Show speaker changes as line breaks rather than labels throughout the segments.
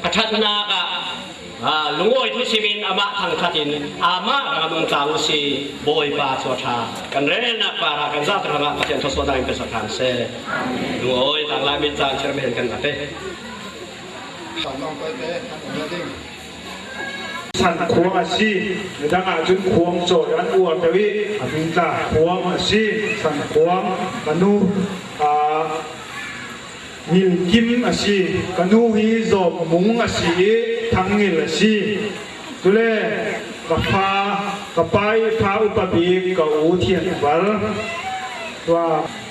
พัฒนากะลุงโอยทุชีวินอามาทางขัดินอามารามังจาวสีบอยปาสวชากันเรนักปารากันซาตระมาปะเทนทศวดาอินเปสถานเซลุงโอยทางลามินจางเชรเมนกันนะเต
สันควงอาชีดังอาจุนควงโจยอันอวดเตวิอมินตาควงอาชีสันควงกนูมิลกิมอาชีกนูฮีโจมุงอาชีทั้งงิลอาชีตุเลกฟ้ากไปฟ้าอุปบีกอูเทียนวัลว่า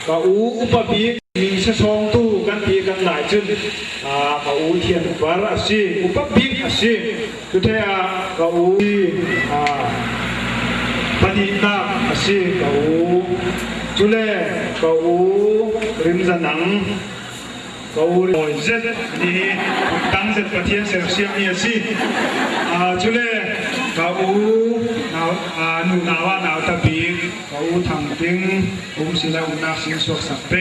กอูอุปบีมีเชงตู้กันปีกันหลายจุดกอูเทียนวัลอาชีอุปบีอาชีตุเทียกอูปฏิณาอาชีกอูตุเลกอูริมจันังกอูโอยเจ็ดนี่ตั้งเจ็ดประเทศเสียงนี่สิจุเลกอูนูนาวานาวตะบีกอูทางปิงสิลาอุนาสิงสวกสักเป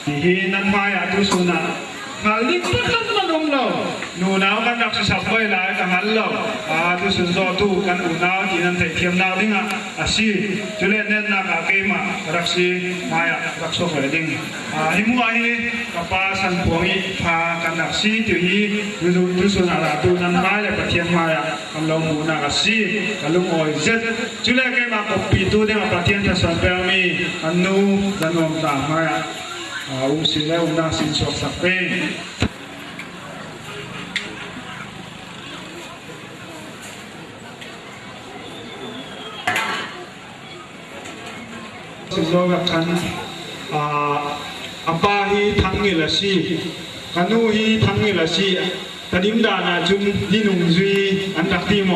ที่นั่นมาตุสุนามาลิกปัดมันองเรานูนาวกันนักสับไปหลายกันมันเราตุสุนโซตุกันอุนาวที่นั่นเทียมนาวดิ้งอาชีจุเลเน้นนักเกมารักษีมายรักโซเฟดิ้งหิมัวฮีกับป้าสันพวงฮีพากันนักษีที่ฮีตุสุนาตุนันมายประเทศมายกันลงมูนักษีกันลงโอยเจ็ดจุเลเกมากับปีตุเนี่ยประเทศที่สันเปลมีกันนูจันวมตามายสิเลวนาสินสวกสักเป็นสิโลกับฉันอัปาฮีทั้งนี้ละสิกันูฮีทั้งนี้ละสิตดิมดานาจุมลินุงจุยอันดักตีโม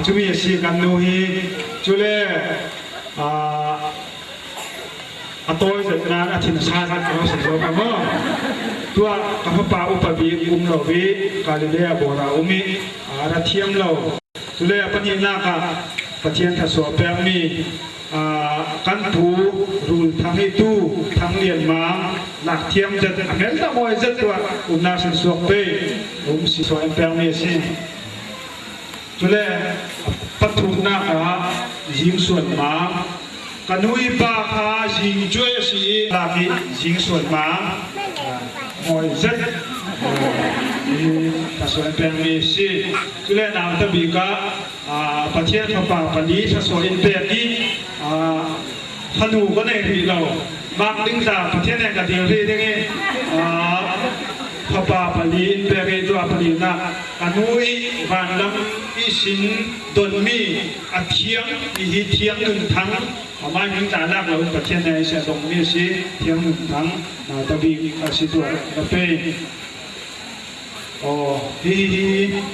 จุมีสิกันูฮีจุเลตัวเสกนาอาทิตย์ชาติเราเสกเราแบบว่าตัวกับพระป่าอุปบีเราวิกาลิเลียโบราอุมิอาเทียมเราตุเลปนินาคาปะเทียนทัศวเปรมีกันถูรูลทางให้ตู้ทางเลียนมาหลักเทียมจัดเห็นตะมวยจัดตัวอุณาสิสวกเปสิสวเปรมีสิตุเลปทุมนาคายิงส่วนมากันหุยปาคาจิงช่วยสิลากิจิงส่วนมาหอยเจ็ดถ้าส่วนเป็นมีสิจุเลนามตบิกาประเทศพม่าปนีถ้าส่วนอินเดียดีธนูก็ในที่เราบางดิ้งจากประเทศไหนกันเดียวที่นี่พม่าปนีอินเดียตัวปนีนะกันหุยวันลำอิสินดนมีอาเทียงอิเทียงหนึ่งทั้งมาถึงจากนักเราประเทศในเสียตรงนี้สิเที่ยงหนึ่งทั้งตะบีสิตัวกาแฟที่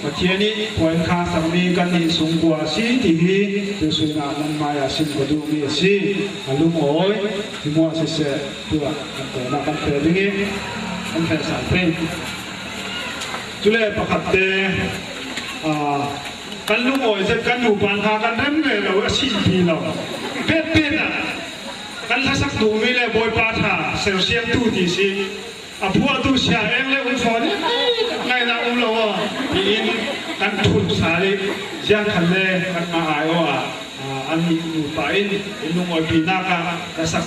ประเทศนี้ผลค่าสามีกันนี่สูงกว่าสิที่ตัวสุนัขมันมาอย่างสิ่งกระดูกนี่สิลุงโอยที่มัวเสียตัวแต่นักการเมืองนี้มันเป็นสารเป็นจุเลประคับเตกันลุงโอยจะกันอยู่ปัญหากันเริ่มเลยเราสิทีเราเป็นกันถ้าสักดูไม่เลยบอยปาถาเซลเซียมตู้ดีสิพวกตู้เชียเองเลยอุ้งฟอนไงนะอุ้งเราอินกันทุนสายยังคันเลยกันมาอายว่าอันนี้อยู่ไปอินลุงโอยปีหน้ากันแต่สัก